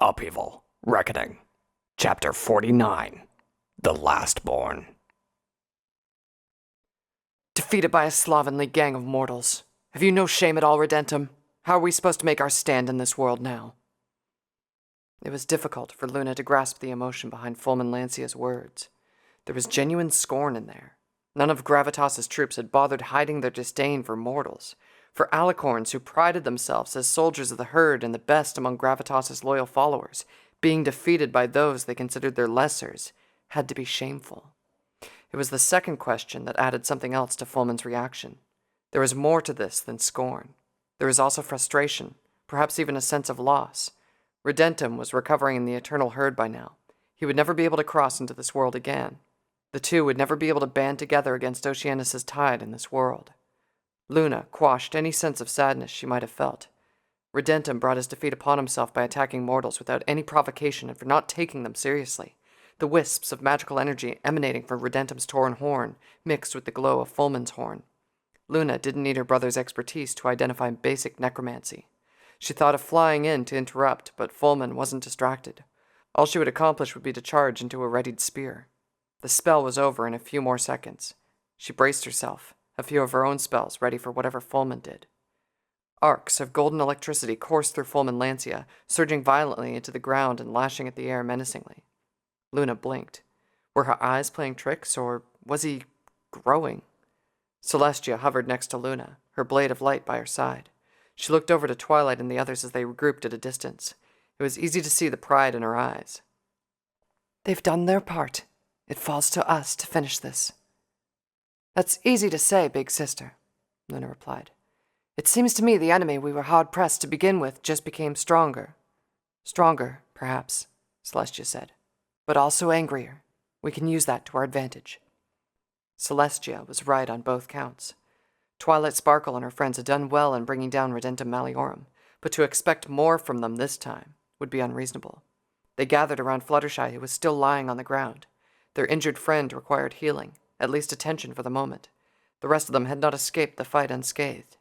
Upheaval, Reckoning, Chapter 49, The Lastborn. Defeated by a slovenly gang of mortals. Have you no shame at all, Ridentum? How are we supposed to make our stand in this world now? It was difficult for Luna to grasp the emotion behind Fulmen Lancia's words. There was genuine scorn in there. None of Gravitas's troops had bothered hiding their disdain for mortals, for alicorns who prided themselves as soldiers of the herd and the best among Gravitas's loyal followers, being defeated by those they considered their lessers, had to be shameful. It was the second question that added something else to Fulmen's reaction. There was more to this than scorn. There was also frustration, perhaps even a sense of loss. Ridentum was recovering in the eternal herd by now. He would never be able to cross into this world again. The two would never be able to band together against Oceanus' tide in this world. Luna quashed any sense of sadness she might have felt. Ridentum brought his defeat upon himself by attacking mortals without any provocation and for not taking them seriously. The wisps of magical energy emanating from Ridentum's torn horn mixed with the glow of Fulmen's horn. Luna didn't need her brother's expertise to identify basic necromancy. She thought of flying in to interrupt, but Fulmen wasn't distracted. All she would accomplish would be to charge into a readied spear. The spell was over in a few more seconds. She braced herself, a few of her own spells ready for whatever Fulmen did. Arcs of golden electricity coursed through Fulmen Lancia, surging violently into the ground and lashing at the air menacingly. Luna blinked. Were her eyes playing tricks, or was he growing? Celestia hovered next to Luna, her blade of light by her side. She looked over to Twilight and the others as they regrouped at a distance. It was easy to see the pride in her eyes. They've done their part. It falls to us to finish this. That's easy to say, big sister, Luna replied. It seems to me the enemy we were hard-pressed to begin with just became stronger. Stronger, perhaps, Celestia said, but also angrier. We can use that to our advantage. Celestia was right on both counts. Twilight Sparkle and her friends had done well in bringing down Ridentum Maliorum, but to expect more from them this time would be unreasonable. They gathered around Fluttershy, who was still lying on the ground. Their injured friend required healing, at least attention for the moment. The rest of them had not escaped the fight unscathed.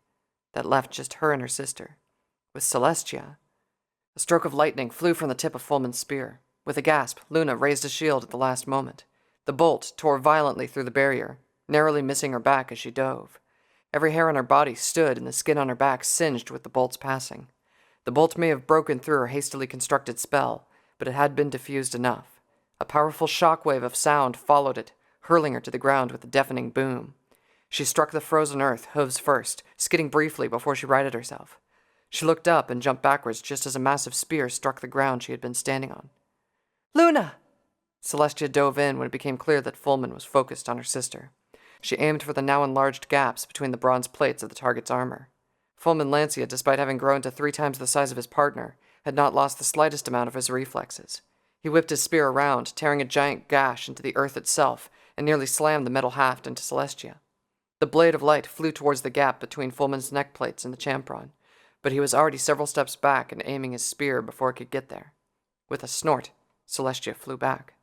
That left just her and her sister. With Celestia, a stroke of lightning flew from the tip of Fulmen's spear. With a gasp, Luna raised a shield at the last moment. The bolt tore violently through the barrier, narrowly missing her back as she dove. Every hair on her body stood and the skin on her back singed with the bolt's passing. The bolt may have broken through her hastily constructed spell, but it had been diffused enough. A powerful shockwave of sound followed it, hurling her to the ground with a deafening boom. She struck the frozen earth, hooves first, skidding briefly before she righted herself. She looked up and jumped backwards just as a massive spear struck the ground she had been standing on. Luna! Celestia dove in when it became clear that Fulmen was focused on her sister. She aimed for the now enlarged gaps between the bronze plates of the target's armor. Fulmen Lancia, despite having grown to 3 times the size of his partner, had not lost the slightest amount of his reflexes. He whipped his spear around, tearing a giant gash into the earth itself, and nearly slammed the metal haft into Celestia. The blade of light flew towards the gap between Fulmen's neck plates and the champron, but he was already several steps back and aiming his spear before it could get there. With a snort, Celestia flew back.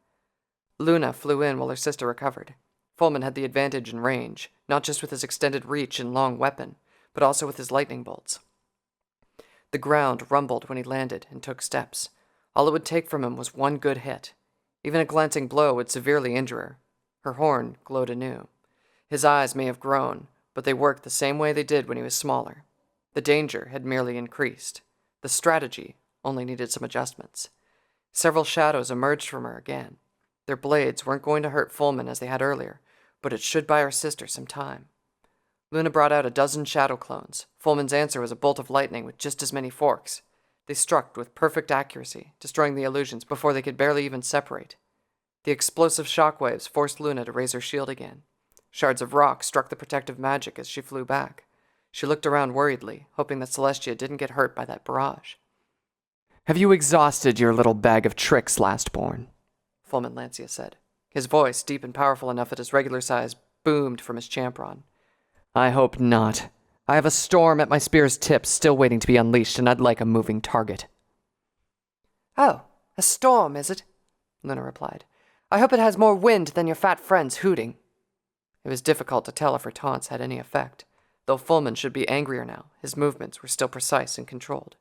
Luna flew in while her sister recovered. Fulmen had the advantage in range, not just with his extended reach and long weapon, but also with his lightning bolts. The ground rumbled when he landed and took steps. All it would take from him was one good hit. Even a glancing blow would severely injure her. Her horn glowed anew. His eyes may have grown, but they worked the same way they did when he was smaller. The danger had merely increased. The strategy only needed some adjustments. Several shadows emerged from her again. Their blades weren't going to hurt Fulmen as they had earlier, but it should buy her sister some time. Luna brought out a dozen shadow clones. Fulmen's answer was a bolt of lightning with just as many forks. They struck with perfect accuracy, destroying the illusions before they could barely even separate. The explosive shockwaves forced Luna to raise her shield again. Shards of rock struck the protective magic as she flew back. She looked around worriedly, hoping that Celestia didn't get hurt by that barrage. Have you exhausted your little bag of tricks, Lastborn? Fulmen Lancia said. His voice, deep and powerful enough at his regular size, boomed from his champron. I hope not. I have a storm at my spear's tip still waiting to be unleashed, and I'd like a moving target. Oh, a storm, is it? Luna replied. I hope it has more wind than your fat friend's hooting. It was difficult to tell if her taunts had any effect. Though Fulmen should be angrier now, his movements were still precise and controlled.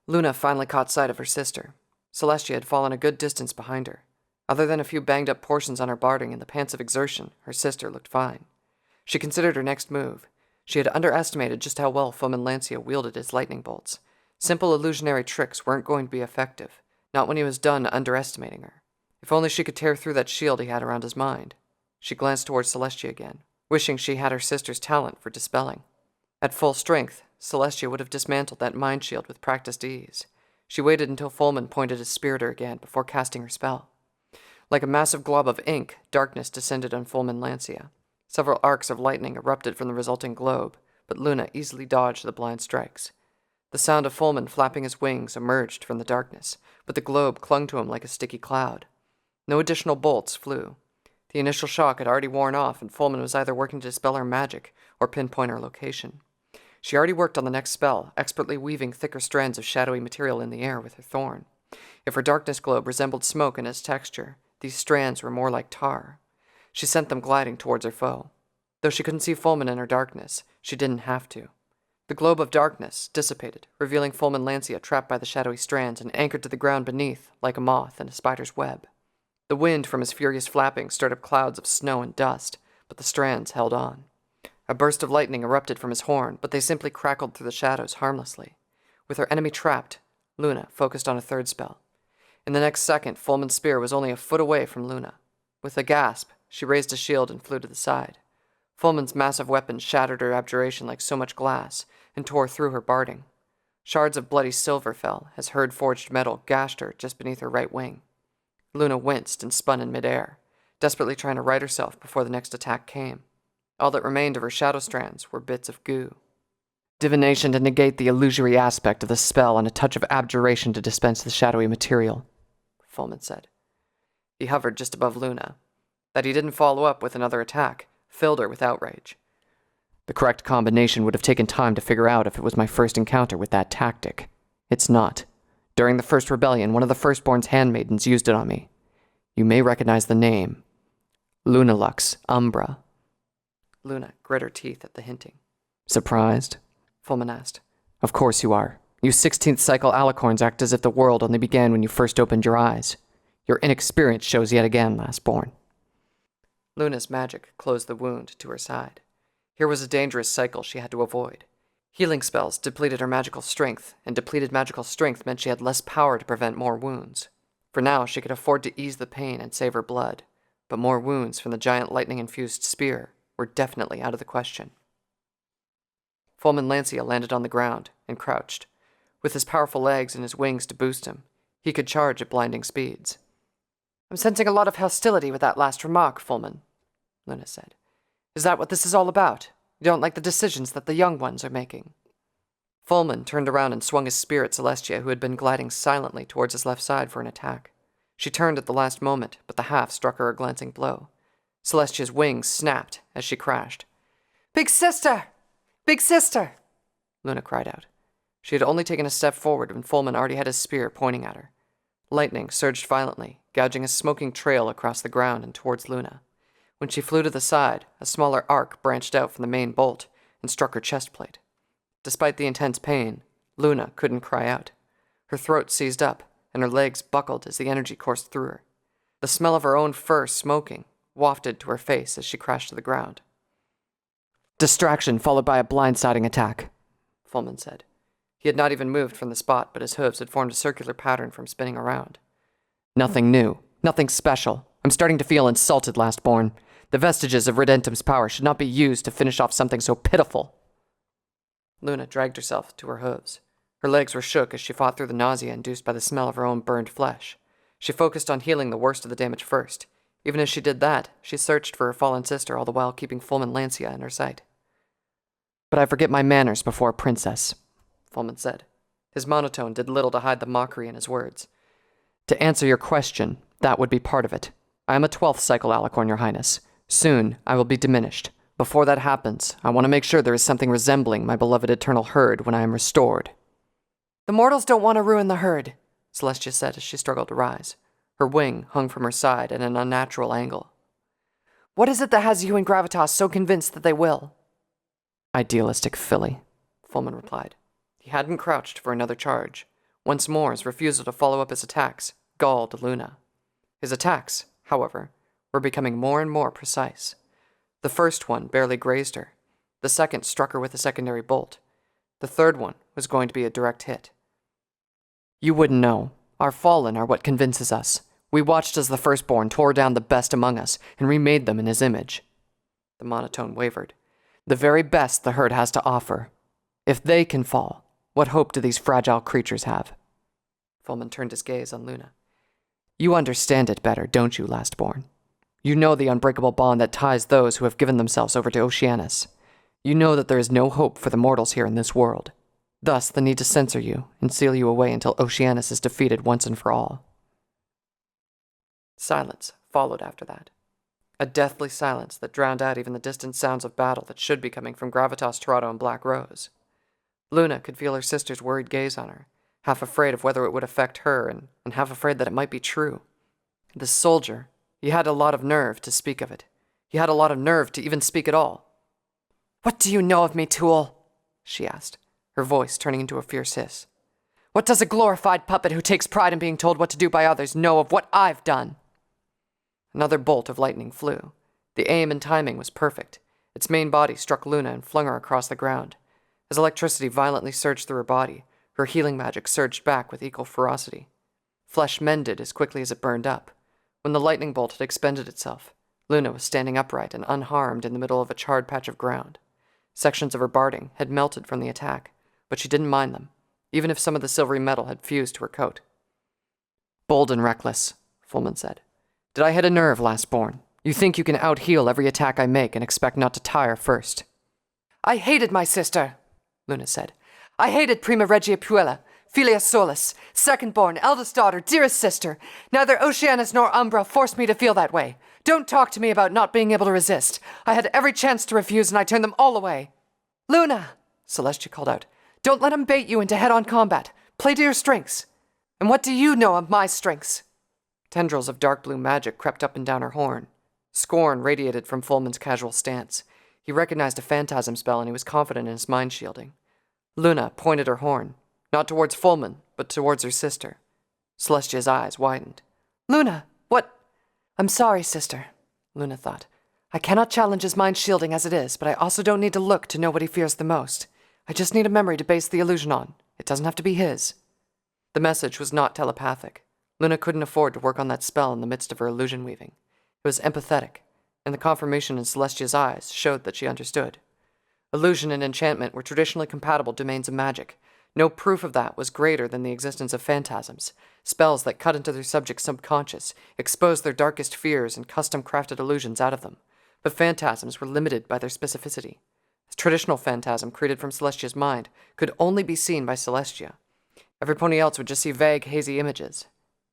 Luna finally caught sight of her sister. Celestia had fallen a good distance behind her. Other than a few banged-up portions on her barding and the pants of exertion, her sister looked fine. She considered her next move. She had underestimated just how well Fulmen Lancia wielded his lightning bolts. Simple illusionary tricks weren't going to be effective, not when he was done underestimating her. If only she could tear through that shield he had around his mind. She glanced towards Celestia again, wishing she had her sister's talent for dispelling. At full strength, Celestia would have dismantled that mind shield with practiced ease. She waited until Fulmen pointed his spear at her again before casting her spell. Like a massive glob of ink, darkness descended on Fulmen Lancia. Several arcs of lightning erupted from the resulting globe, but Luna easily dodged the blind strikes. The sound of Fulmen flapping his wings emerged from the darkness, but the globe clung to him like a sticky cloud. No additional bolts flew. The initial shock had already worn off, and Fulmen was either working to dispel her magic or pinpoint her location. She already worked on the next spell, expertly weaving thicker strands of shadowy material in the air with her thorn. If her darkness globe resembled smoke in its texture, these strands were more like tar. She sent them gliding towards her foe. Though she couldn't see Fulmen in her darkness, she didn't have to. The globe of darkness dissipated, revealing Fulmen Lancia trapped by the shadowy strands and anchored to the ground beneath, like a moth in a spider's web. The wind from his furious flapping stirred up clouds of snow and dust, but the strands held on. A burst of lightning erupted from his horn, but they simply crackled through the shadows harmlessly. With her enemy trapped, Luna focused on a third spell. In the next second, Fulmen's spear was only a foot away from Luna. With a gasp, she raised a shield and flew to the side. Fulmen's massive weapon shattered her abjuration like so much glass and tore through her barding. Shards of bloody silver fell as herd-forged metal gashed her just beneath her right wing. Luna winced and spun in midair, desperately trying to right herself before the next attack came. All that remained of her shadow strands were bits of goo. Divination to negate the illusory aspect of the spell and a touch of abjuration to dispense the shadowy material, Fulmen said. He hovered just above Luna. That he didn't follow up with another attack filled her with outrage. The correct combination would have taken time to figure out if it was my first encounter with that tactic. It's not. During the first rebellion, one of the Firstborn's handmaidens used it on me. You may recognize the name. Lunalux Umbra. Luna grit her teeth at the hinting. Surprised? Fulmen asked. Of course you are. You 16th cycle alicorns act as if the world only began when you first opened your eyes. Your inexperience shows yet again, Lastborn. Luna's magic closed the wound to her side. Here was a dangerous cycle she had to avoid. Healing spells depleted her magical strength, and depleted magical strength meant she had less power to prevent more wounds. For now, she could afford to ease the pain and save her blood, but more wounds from the giant lightning-infused spear were definitely out of the question. Fulmen Lancia landed on the ground and crouched. With his powerful legs and his wings to boost him, he could charge at blinding speeds. I'm sensing a lot of hostility with that last remark, Fulmen, Luna said. Is that what this is all about? You don't like the decisions that the young ones are making? Fulmen turned around and swung his spear at Celestia, who had been gliding silently towards his left side for an attack. She turned at the last moment, but the half struck her a glancing blow. Celestia's wings snapped as she crashed. Big sister! Big sister! Luna cried out. She had only taken a step forward when Fulmen already had his spear pointing at her. Lightning surged violently, gouging a smoking trail across the ground and towards Luna. When she flew to the side, a smaller arc branched out from the main bolt and struck her chest plate. Despite the intense pain, Luna couldn't cry out. Her throat seized up, and her legs buckled as the energy coursed through her. The smell of her own fur smoking wafted to her face as she crashed to the ground. Distraction followed by a blindsiding attack, Fulmen said. He had not even moved from the spot, but his hooves had formed a circular pattern from spinning around. Nothing new, nothing special. I'm starting to feel insulted, Lastborn. The vestiges of Ridentum's power should not be used to finish off something so pitiful. Luna dragged herself to her hooves. Her legs were shook as she fought through the nausea induced by the smell of her own burned flesh. She focused on healing the worst of the damage first. Even as she did that, she searched for her fallen sister, all the while keeping Fulmen Lancia in her sight. But I forget my manners before a princess, Fulmen said. His monotone did little to hide the mockery in his words. To answer your question, that would be part of it. I am a 12th cycle alicorn, Your Highness. Soon, I will be diminished. Before that happens, I want to make sure there is something resembling my beloved eternal herd when I am restored. The mortals don't want to ruin the herd, Celestia said as she struggled to rise. Her wing hung from her side at an unnatural angle. What is it that has you and Gravitas so convinced that they will? Idealistic filly, Fulmen replied. He hadn't crouched for another charge. Once more, his refusal to follow up his attacks galled Luna. His attacks, however, were becoming more and more precise. The first one barely grazed her. The second struck her with a secondary bolt. The third one was going to be a direct hit. You wouldn't know. Our fallen are what convinces us. We watched as the firstborn tore down the best among us and remade them in his image. The monotone wavered. The very best the herd has to offer. If they can fall, what hope do these fragile creatures have? Fulmen turned his gaze on Luna. You understand it better, don't you, lastborn? You know the unbreakable bond that ties those who have given themselves over to Oceanus. You know that there is no hope for the mortals here in this world. Thus, the need to censor you and seal you away until Oceanus is defeated once and for all. Silence followed after that. A deathly silence that drowned out even the distant sounds of battle that should be coming from Gravitas, Torado, and Black Rose. Luna could feel her sister's worried gaze on her, half afraid of whether it would affect her and half afraid that it might be true. This soldier, he had a lot of nerve to speak of it. He had a lot of nerve to even speak at all. "What do you know of me, Tool?" she asked, her voice turning into a fierce hiss. "What does a glorified puppet who takes pride in being told what to do by others know of what I've done?" Another bolt of lightning flew. The aim and timing was perfect. Its main body struck Luna and flung her across the ground. As electricity violently surged through her body, her healing magic surged back with equal ferocity. Flesh mended as quickly as it burned up. When the lightning bolt had expended itself, Luna was standing upright and unharmed in the middle of a charred patch of ground. Sections of her barding had melted from the attack, but she didn't mind them, even if some of the silvery metal had fused to her coat. "Bold and reckless," Fulmen said. "Did I hit a nerve, lastborn? You think you can out-heal every attack I make and expect not to tire first?" "I hated my sister," Luna said. "I hated Prima Regia Puella, Filia Solis, second-born, eldest daughter, dearest sister. Neither Oceanus nor Umbra forced me to feel that way. Don't talk to me about not being able to resist. I had every chance to refuse, and I turned them all away." "Luna," Celestia called out, "don't let him bait you into head-on combat. Play to your strengths." "And what do you know of my strengths?" Tendrils of dark blue magic crept up and down her horn. Scorn radiated from Fulmen's casual stance. He recognized a phantasm spell, and he was confident in his mind shielding. Luna pointed her horn, not towards Fulmen, but towards her sister. Celestia's eyes widened. "Luna, what—" "I'm sorry, sister," Luna thought. "I cannot challenge his mind shielding as it is, but I also don't need to look to know what he fears the most. I just need a memory to base the illusion on. It doesn't have to be his." The message was not telepathic. Luna couldn't afford to work on that spell in the midst of her illusion weaving. It was empathetic, and the confirmation in Celestia's eyes showed that she understood. Illusion and enchantment were traditionally compatible domains of magic. No proof of that was greater than the existence of phantasms, spells that cut into their subject's subconscious, exposed their darkest fears, and custom-crafted illusions out of them. But phantasms were limited by their specificity. A traditional phantasm created from Celestia's mind could only be seen by Celestia. Everybody else would just see vague, hazy images.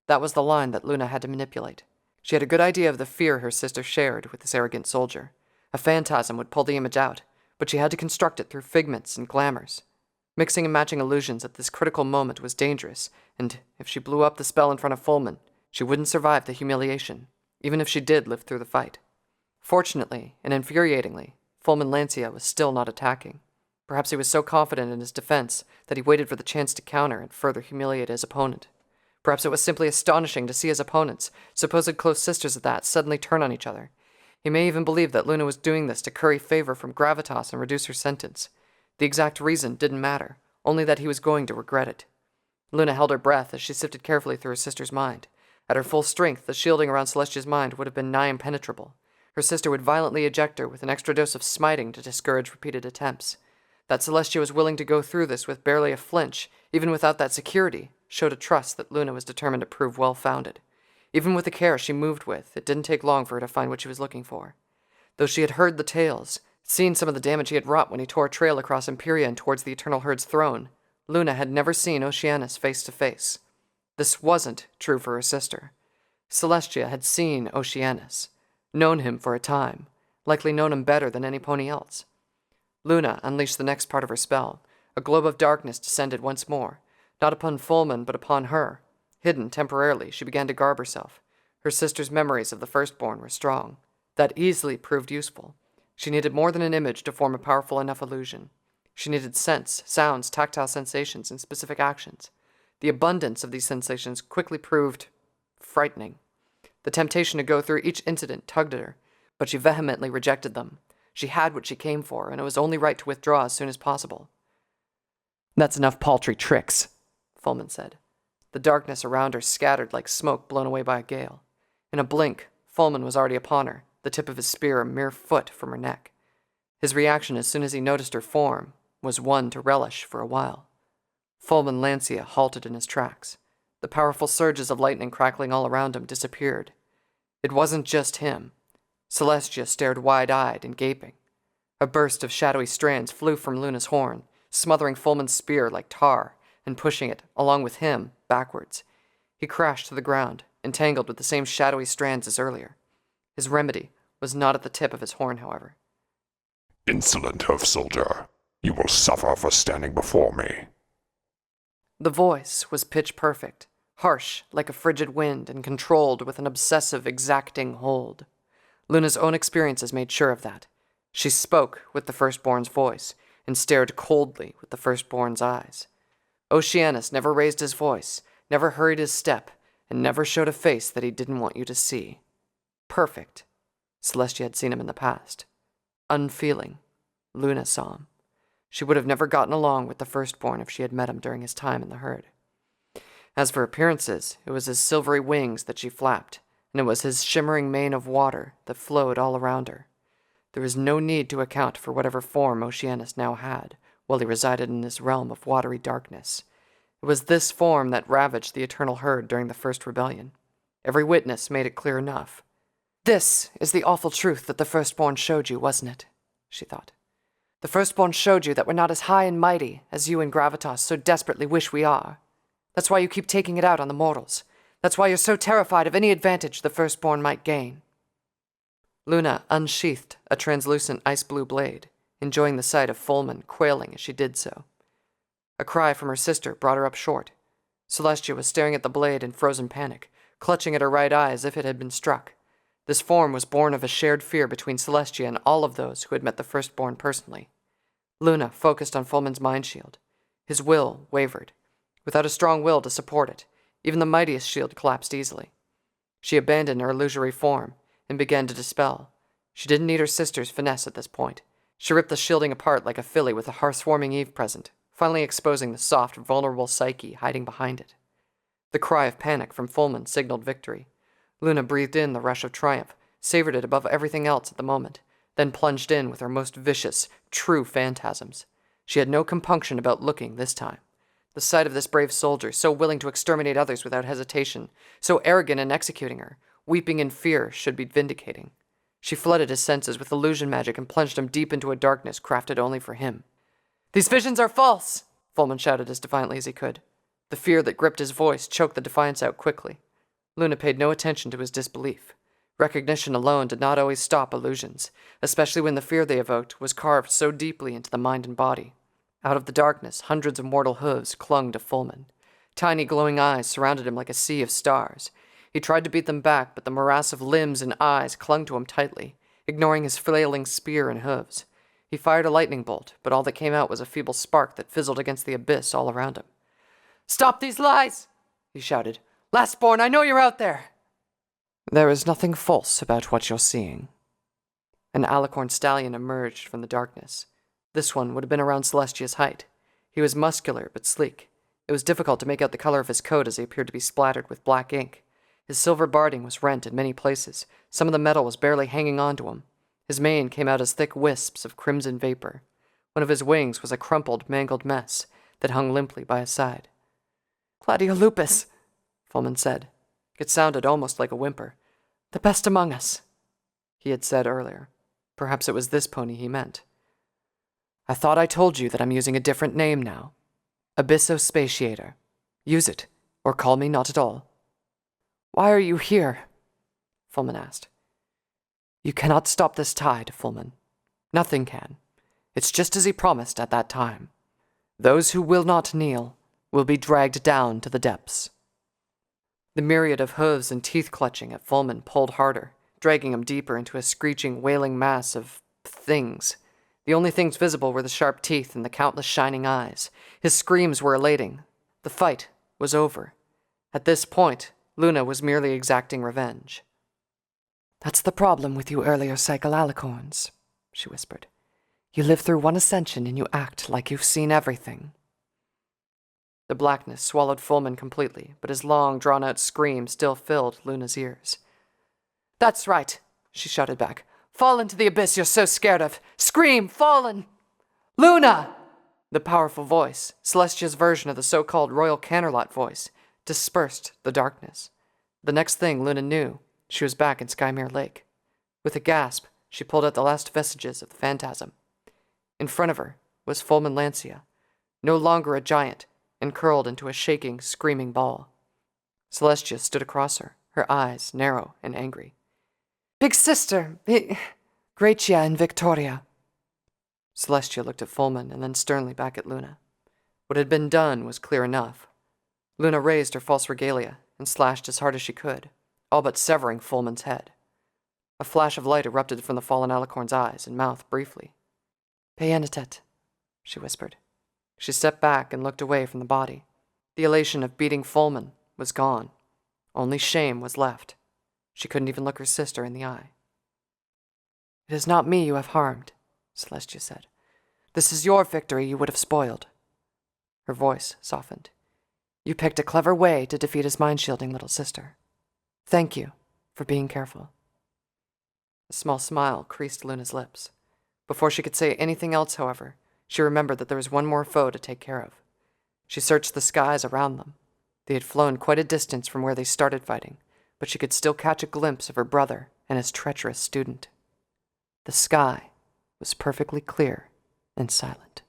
That was the line that Luna had to manipulate. She had a good idea of the fear her sister shared with this arrogant soldier. A phantasm would pull the image out, but she had to construct it through figments and glamours. Mixing and matching illusions at this critical moment was dangerous, and if she blew up the spell in front of Fulmen, she wouldn't survive the humiliation, even if she did live through the fight. Fortunately, and infuriatingly, Fulmen Lancia was still not attacking. Perhaps he was so confident in his defense that he waited for the chance to counter and further humiliate his opponent. Perhaps it was simply astonishing to see his opponents, supposed close sisters at that, suddenly turn on each other. He may even believe that Luna was doing this to curry favor from Gravitas and reduce her sentence. The exact reason didn't matter, only that he was going to regret it. Luna held her breath as she sifted carefully through her sister's mind. At her full strength, the shielding around Celestia's mind would have been nigh impenetrable. Her sister would violently eject her with an extra dose of smiting to discourage repeated attempts. That Celestia was willing to go through this with barely a flinch, even without that security, showed a trust that Luna was determined to prove well-founded. Even with the care she moved with, it didn't take long for her to find what she was looking for. Though she had heard the tales, seen some of the damage he had wrought when he tore a trail across Imperia and towards the Eternal Herd's throne, Luna had never seen Oceanus face to face. This wasn't true for her sister. Celestia had seen Oceanus, known him for a time, likely known him better than any pony else. Luna unleashed the next part of her spell. A globe of darkness descended once more, not upon Fulmen, but upon her. Hidden temporarily, she began to garb herself. Her sister's memories of the firstborn were strong. That easily proved useful. She needed more than an image to form a powerful enough illusion. She needed scents, sounds, tactile sensations, and specific actions. The abundance of these sensations quickly proved frightening. The temptation to go through each incident tugged at her, but she vehemently rejected them. She had what she came for, and it was only right to withdraw as soon as possible. That's enough paltry tricks, Fulmen said. The darkness around her scattered like smoke blown away by a gale. In a blink, Fulmen was already upon her, the tip of his spear a mere foot from her neck. His reaction as soon as he noticed her form was one to relish for a while. Fulmen Lancia halted in his tracks. The powerful surges of lightning crackling all around him disappeared. It wasn't just him. Celestia stared wide-eyed and gaping. A burst of shadowy strands flew from Luna's horn, smothering Fulmen's spear like tar and pushing it, along with him, backwards. He crashed to the ground, entangled with the same shadowy strands as earlier. His remedy was not at the tip of his horn, however. Insolent hoof soldier, you will suffer for standing before me. The voice was pitch perfect, harsh like a frigid wind and controlled with an obsessive, exacting hold. Luna's own experiences made sure of that. She spoke with the Firstborn's voice and stared coldly with the Firstborn's eyes. Oceanus never raised his voice, never hurried his step, and never showed a face that he didn't want you to see. Perfect. Celestia had seen him in the past. Unfeeling. Luna saw him. She would have never gotten along with the Firstborn if she had met him during his time in the herd. As for appearances, it was his silvery wings that she flapped, and it was his shimmering mane of water that flowed all around her. There was no need to account for whatever form Oceanus now had, while he resided in this realm of watery darkness. It was this form that ravaged the eternal herd during the first rebellion. Every witness made it clear enough. This is the awful truth that the Firstborn showed you, wasn't it? She thought. The Firstborn showed you that we're not as high and mighty as you and Gravitas so desperately wish we are. That's why you keep taking it out on the mortals. That's why you're so terrified of any advantage the Firstborn might gain. Luna unsheathed a translucent ice-blue blade, enjoying the sight of Fulmen quailing as she did so. A cry from her sister brought her up short. Celestia was staring at the blade in frozen panic, clutching at her right eye as if it had been struck. This form was born of a shared fear between Celestia and all of those who had met the Firstborn personally. Luna focused on Fulmen's mind shield. His will wavered. Without a strong will to support it, even the mightiest shield collapsed easily. She abandoned her illusory form and began to dispel. She didn't need her sister's finesse at this point. She ripped the shielding apart like a filly with a hearth-warming Eve present, finally exposing the soft, vulnerable psyche hiding behind it. The cry of panic from Fulmen signaled victory. Luna breathed in the rush of triumph, savored it above everything else at the moment, then plunged in with her most vicious, true phantasms. She had no compunction about looking this time. The sight of this brave soldier, so willing to exterminate others without hesitation, so arrogant in executing her, weeping in fear, should be vindicating. She flooded his senses with illusion magic and plunged him deep into a darkness crafted only for him. "These visions are false!" Fulmen shouted as defiantly as he could. The fear that gripped his voice choked the defiance out quickly. Luna paid no attention to his disbelief. Recognition alone did not always stop illusions, especially when the fear they evoked was carved so deeply into the mind and body. Out of the darkness, hundreds of mortal hooves clung to Fulmen. Tiny glowing eyes surrounded him like a sea of stars. He tried to beat them back, but the morass of limbs and eyes clung to him tightly, ignoring his flailing spear and hooves. He fired a lightning bolt, but all that came out was a feeble spark that fizzled against the abyss all around him. "Stop these lies!" he shouted. "Lastborn, I know you're out there!" There is nothing false about what you're seeing. An alicorn stallion emerged from the darkness. This one would have been around Celestia's height. He was muscular but sleek. It was difficult to make out the color of his coat as he appeared to be splattered with black ink. His silver barding was rent in many places. Some of the metal was barely hanging on to him. His mane came out as thick wisps of crimson vapor. One of his wings was a crumpled, mangled mess that hung limply by his side. "Gladiolupus," Fulmen said. It sounded almost like a whimper. "The best among us," he had said earlier. Perhaps it was this pony he meant. "I thought I told you that I'm using a different name now. Abyssospatiator. Use it, or call me not at all." "Why are you here?" Fulmen asked. "You cannot stop this tide, Fulmen. Nothing can. It's just as he promised at that time. Those who will not kneel will be dragged down to the depths." The myriad of hooves and teeth clutching at Fulmen pulled harder, dragging him deeper into a screeching, wailing mass of things. The only things visible were the sharp teeth and the countless shining eyes. His screams were elating. The fight was over. At this point, Luna was merely exacting revenge. That's the problem with you earlier psychoalicorns, she whispered. You live through one ascension and you act like you've seen everything. The blackness swallowed Fulmen completely, but his long, drawn-out scream still filled Luna's ears. "That's right," she shouted back. "Fall into the abyss you're so scared of! Scream, fallen! Luna!" The powerful voice, Celestia's version of the so-called Royal Canterlot voice, dispersed the darkness. The next thing Luna knew, she was back in Skymere Lake. With a gasp, she pulled out the last vestiges of the phantasm. In front of her was Fulmen Lancia, no longer a giant, and curled into a shaking, screaming ball. Celestia stood across her, her eyes narrow and angry. Big sister, Gracia and Victoria. Celestia looked at Fulmen and then sternly back at Luna. What had been done was clear enough. Luna raised her false regalia and slashed as hard as she could, all but severing Fulmen's head. A flash of light erupted from the fallen alicorn's eyes and mouth briefly. Peenitet, she whispered. She stepped back and looked away from the body. The elation of beating Fulmen was gone. Only shame was left. She couldn't even look her sister in the eye. It is not me you have harmed, Celestia said. This is your victory you would have spoiled. Her voice softened. You picked a clever way to defeat his mind-shielding little sister. Thank you for being careful. A small smile creased Luna's lips. Before she could say anything else, however, she remembered that there was one more foe to take care of. She searched the skies around them. They had flown quite a distance from where they started fighting, but she could still catch a glimpse of her brother and his treacherous student. The sky was perfectly clear and silent.